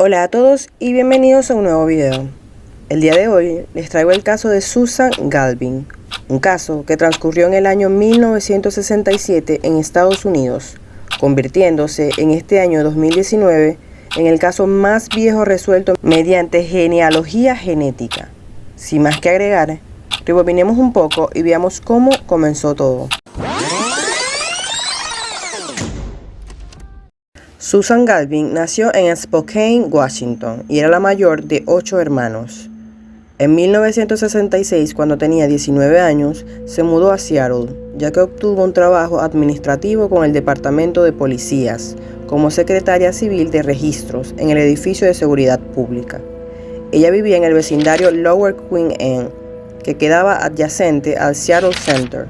Hola a todos y bienvenidos a un nuevo video. El día de hoy les traigo el caso de Susan Galvin, un caso que transcurrió en el año 1967 en Estados Unidos, convirtiéndose en este año 2019 en el caso más viejo resuelto mediante genealogía genética. Sin más que agregar, rebobinemos un poco y veamos cómo comenzó todo. Susan Galvin nació en Spokane, Washington, y era la mayor de 8 hermanos. En 1966, cuando tenía 19 años, se mudó a Seattle, ya que obtuvo un trabajo administrativo con el Departamento de Policías, como secretaria civil de registros en el edificio de seguridad pública. Ella vivía en el vecindario Lower Queen Anne, que quedaba adyacente al Seattle Center,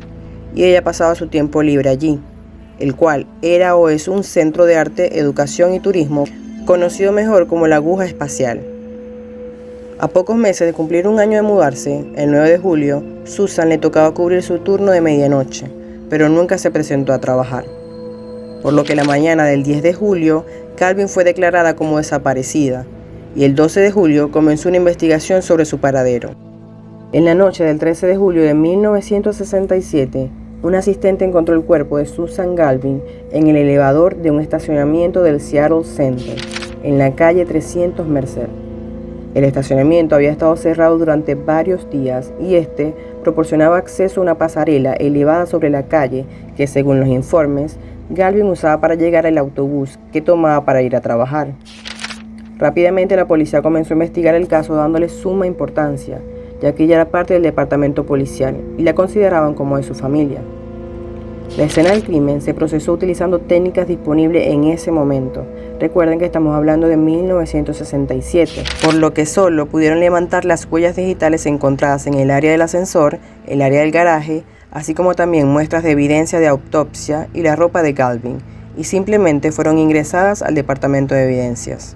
y ella pasaba su tiempo libre allí, el cual era o es un centro de arte, educación y turismo, conocido mejor como la Aguja Espacial. A pocos meses de cumplir un año de mudarse, el 9 de julio, Susan le tocaba cubrir su turno de medianoche, pero nunca se presentó a trabajar. Por lo que la mañana del 10 de julio, Galvin fue declarada como desaparecida, y el 12 de julio comenzó una investigación sobre su paradero. En la noche del 13 de julio de 1967, un asistente encontró el cuerpo de Susan Galvin en el elevador de un estacionamiento del Seattle Center, en la calle 300 Merced. El estacionamiento había estado cerrado durante varios días y este proporcionaba acceso a una pasarela elevada sobre la calle que, según los informes, Galvin usaba para llegar al autobús que tomaba para ir a trabajar. Rápidamente la policía comenzó a investigar el caso dándole suma importancia, ya que ella era parte del departamento policial y la consideraban como de su familia. La escena del crimen se procesó utilizando técnicas disponibles en ese momento. Recuerden que estamos hablando de 1967, por lo que solo pudieron levantar las huellas digitales encontradas en el área del ascensor, el área del garaje, así como también muestras de evidencia de autopsia y la ropa de Galvin, y simplemente fueron ingresadas al departamento de evidencias.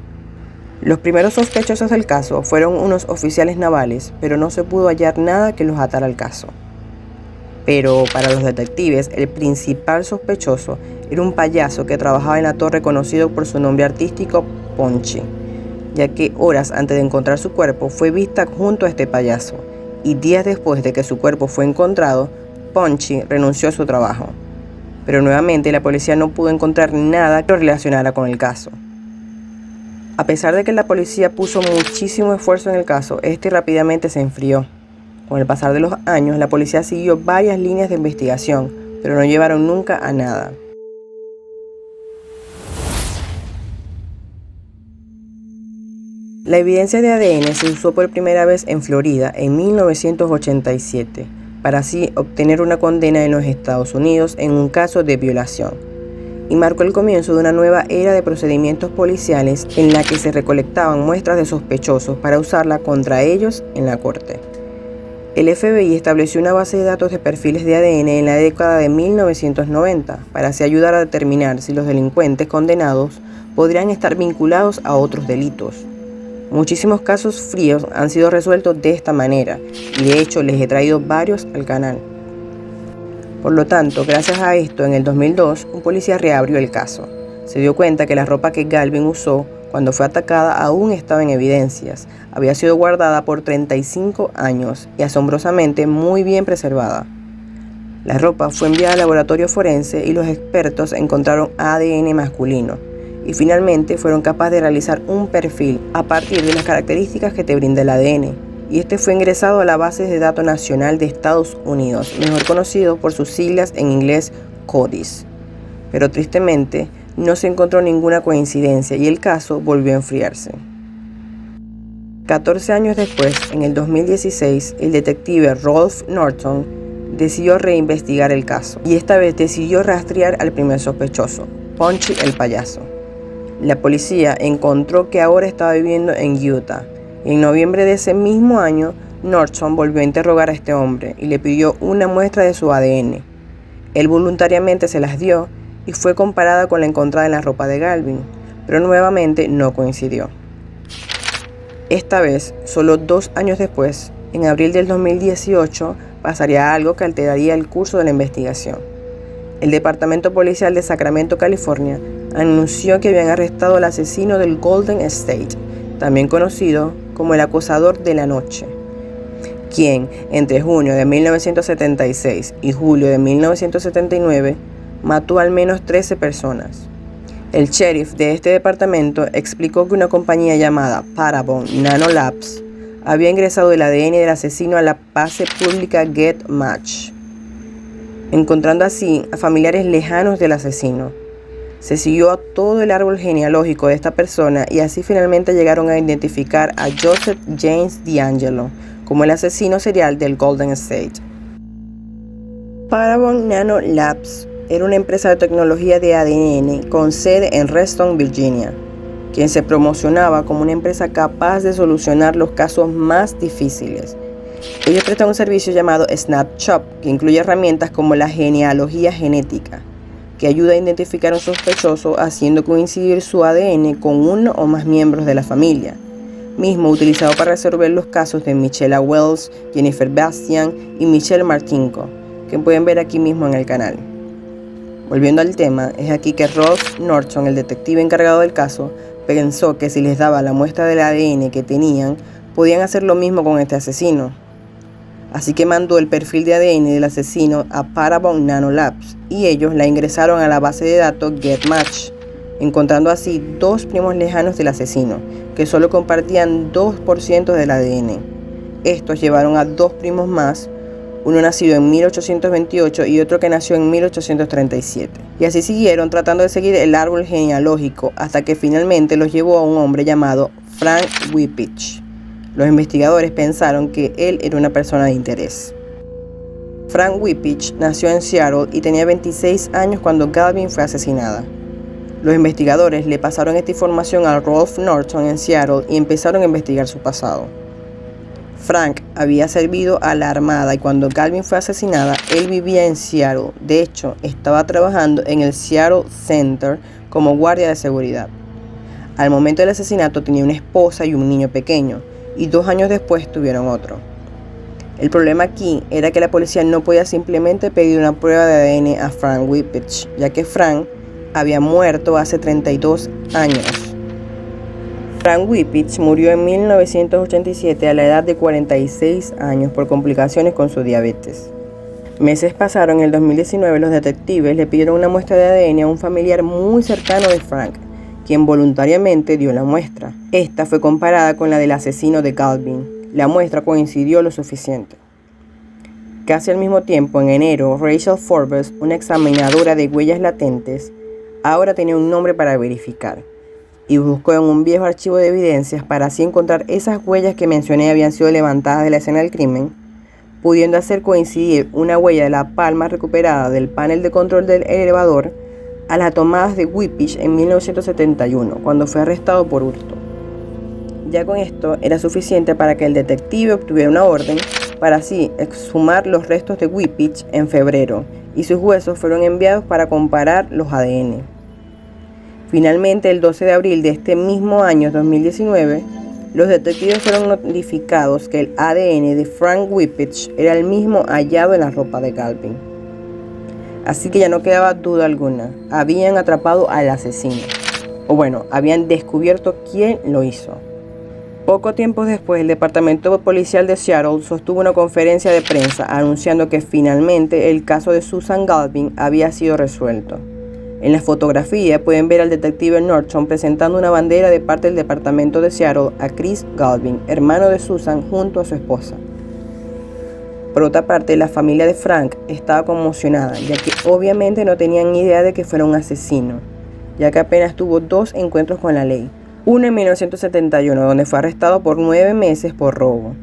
Los primeros sospechosos del caso fueron unos oficiales navales, pero no se pudo hallar nada que los atara al caso. Pero para los detectives, el principal sospechoso era un payaso que trabajaba en la torre conocido por su nombre artístico Punchy, ya que horas antes de encontrar su cuerpo fue vista junto a este payaso, y días después de que su cuerpo fue encontrado, Punchy renunció a su trabajo. Pero nuevamente la policía no pudo encontrar nada que lo relacionara con el caso. A pesar de que la policía puso muchísimo esfuerzo en el caso, este rápidamente se enfrió. Con el pasar de los años, la policía siguió varias líneas de investigación, pero no llevaron nunca a nada. La evidencia de ADN se usó por primera vez en Florida en 1987, para así obtener una condena en los Estados Unidos en un caso de violación, y marcó el comienzo de una nueva era de procedimientos policiales en la que se recolectaban muestras de sospechosos para usarla contra ellos en la corte. El FBI estableció una base de datos de perfiles de ADN en la década de 1990 para así ayudar a determinar si los delincuentes condenados podrían estar vinculados a otros delitos. Muchísimos casos fríos han sido resueltos de esta manera y de hecho les he traído varios al canal. Por lo tanto, gracias a esto, en el 2002, un policía reabrió el caso. Se dio cuenta que la ropa que Galvin usó cuando fue atacada aún estaba en evidencias. Había sido guardada por 35 años y asombrosamente muy bien preservada. La ropa fue enviada al laboratorio forense y los expertos encontraron ADN masculino. Y finalmente fueron capaces de realizar un perfil a partir de las características que te brinda el ADN. Y este fue ingresado a la base de datos nacional de Estados Unidos, mejor conocido por sus siglas en inglés CODIS. Pero tristemente, no se encontró ninguna coincidencia y el caso volvió a enfriarse. 14 años después, en el 2016, el detective Rolf Norton decidió reinvestigar el caso y esta vez decidió rastrear al primer sospechoso, Punchy el payaso. La policía encontró que ahora estaba viviendo en Utah. En noviembre de ese mismo año, Norton volvió a interrogar a este hombre y le pidió una muestra de su ADN. Él voluntariamente se las dio y fue comparada con la encontrada en la ropa de Galvin, pero nuevamente no coincidió. Esta vez, solo 2 años después, en abril del 2018, pasaría algo que alteraría el curso de la investigación. El Departamento Policial de Sacramento, California, anunció que habían arrestado al asesino del Golden State, también conocido como el acosador de la noche, quien entre junio de 1976 y julio de 1979 mató al menos 13 personas. El sheriff de este departamento explicó que una compañía llamada Parabon Nanolabs había ingresado el ADN del asesino a la base pública GetMatch, encontrando así a familiares lejanos del asesino. Se siguió a todo el árbol genealógico de esta persona y así finalmente llegaron a identificar a Joseph James DeAngelo como el asesino serial del Golden State. Parabon Nanolabs era una empresa de tecnología de ADN con sede en Reston, Virginia, quien se promocionaba como una empresa capaz de solucionar los casos más difíciles. Ellos prestan un servicio llamado Snapshot, que incluye herramientas como la genealogía genética, que ayuda a identificar a un sospechoso haciendo coincidir su ADN con uno o más miembros de la familia, mismo utilizado para resolver los casos de Michelle Wells, Jennifer Bastian y Michelle Martinko, que pueden ver aquí mismo en el canal. Volviendo al tema, es aquí que Ross Norton, el detective encargado del caso, pensó que si les daba la muestra del ADN que tenían, podían hacer lo mismo con este asesino. Así que mandó el perfil de ADN del asesino a Parabon Nanolabs y ellos la ingresaron a la base de datos GetMatch, encontrando así dos primos lejanos del asesino, que solo compartían 2% del ADN. Estos llevaron a dos primos más, uno nacido en 1828 y otro que nació en 1837. Y así siguieron tratando de seguir el árbol genealógico hasta que finalmente los llevó a un hombre llamado Frank Whippich. Los investigadores pensaron que él era una persona de interés. Frank Whippich nació en Seattle y tenía 26 años cuando Galvin fue asesinada. Los investigadores le pasaron esta información a Rolf Norton en Seattle y empezaron a investigar su pasado. Frank había servido a la armada y cuando Galvin fue asesinada, él vivía en Seattle. De hecho, estaba trabajando en el Seattle Center como guardia de seguridad. Al momento del asesinato tenía una esposa y un niño pequeño, y 2 años después tuvieron otro. El problema aquí era que la policía no podía simplemente pedir una prueba de ADN a Frank Whippich, ya que Frank había muerto hace 32 años. Frank Whippich murió en 1987 a la edad de 46 años por complicaciones con su diabetes. Meses pasaron, en el 2019 los detectives le pidieron una muestra de ADN a un familiar muy cercano de Frank, quien voluntariamente dio la muestra. Esta fue comparada con la del asesino de Galvin. La muestra coincidió lo suficiente. Casi al mismo tiempo, en enero, Rachel Forbes, una examinadora de huellas latentes, ahora tenía un nombre para verificar, y buscó en un viejo archivo de evidencias para así encontrar esas huellas que mencioné habían sido levantadas de la escena del crimen, pudiendo hacer coincidir una huella de la palma recuperada del panel de control del elevador a las tomadas de Whippich en 1971, cuando fue arrestado por hurto. Ya con esto era suficiente para que el detective obtuviera una orden para así exhumar los restos de Whippich en febrero, y sus huesos fueron enviados para comparar los ADN. Finalmente, el 12 de abril de este mismo año 2019, los detectives fueron notificados que el ADN de Frank Whippich era el mismo hallado en la ropa de Galvin. Así que ya no quedaba duda alguna, habían atrapado al asesino. O bueno, habían descubierto quién lo hizo. Poco tiempo después, el Departamento Policial de Seattle sostuvo una conferencia de prensa anunciando que finalmente el caso de Susan Galvin había sido resuelto. En la fotografía pueden ver al detective Norton presentando una bandera de parte del Departamento de Seattle a Chris Galvin, hermano de Susan, junto a su esposa. Por otra parte, la familia de Frank estaba conmocionada, ya que obviamente no tenían ni idea de que fuera un asesino, ya que apenas tuvo 2 encuentros con la ley. Uno en 1971, donde fue arrestado por 9 meses por robo,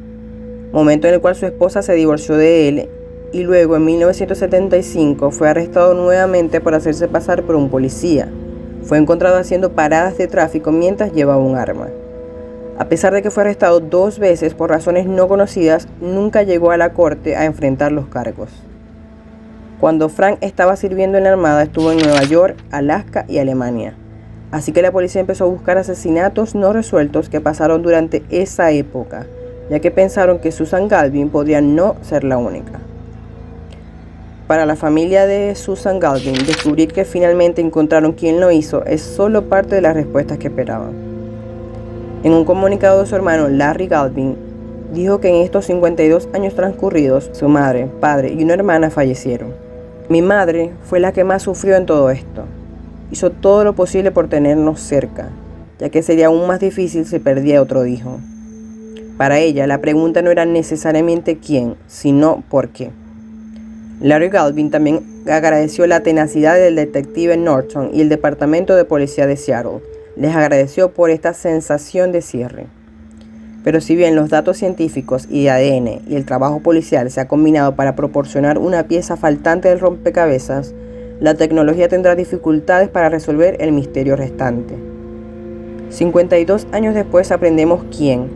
momento en el cual su esposa se divorció de él, y luego en 1975 fue arrestado nuevamente por hacerse pasar por un policía. Fue encontrado haciendo paradas de tráfico mientras llevaba un arma. A pesar de que fue arrestado 2 veces por razones no conocidas, nunca llegó a la corte a enfrentar los cargos. Cuando Frank estaba sirviendo en la armada, estuvo en Nueva York, Alaska y Alemania. Así que la policía empezó a buscar asesinatos no resueltos que pasaron durante esa época, ya que pensaron que Susan Galvin podría no ser la única. Para la familia de Susan Galvin, descubrir que finalmente encontraron quién lo hizo es solo parte de las respuestas que esperaban. En un comunicado de su hermano Larry Galvin, dijo que en estos 52 años transcurridos, su madre, padre y una hermana fallecieron. Mi madre fue la que más sufrió en todo esto. Hizo todo lo posible por tenernos cerca, ya que sería aún más difícil si perdía otro hijo. Para ella, la pregunta no era necesariamente quién, sino por qué. Larry Galvin también agradeció la tenacidad del detective Norton y el Departamento de Policía de Seattle. Les agradeció por esta sensación de cierre. Pero si bien los datos científicos y de ADN y el trabajo policial se ha combinado para proporcionar una pieza faltante del rompecabezas, la tecnología tendrá dificultades para resolver el misterio restante. 52 años después aprendemos quién,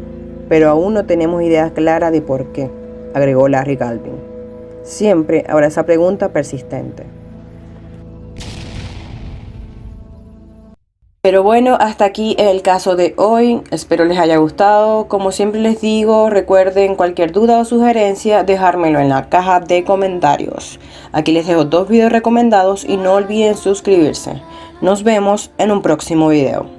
pero aún no tenemos idea clara de por qué, agregó Larry Galvin. Siempre habrá esa pregunta persistente. Pero bueno, hasta aquí el caso de hoy. Espero les haya gustado. Como siempre les digo, recuerden cualquier duda o sugerencia dejármelo en la caja de comentarios. Aquí les dejo 2 videos recomendados y no olviden suscribirse. Nos vemos en un próximo video.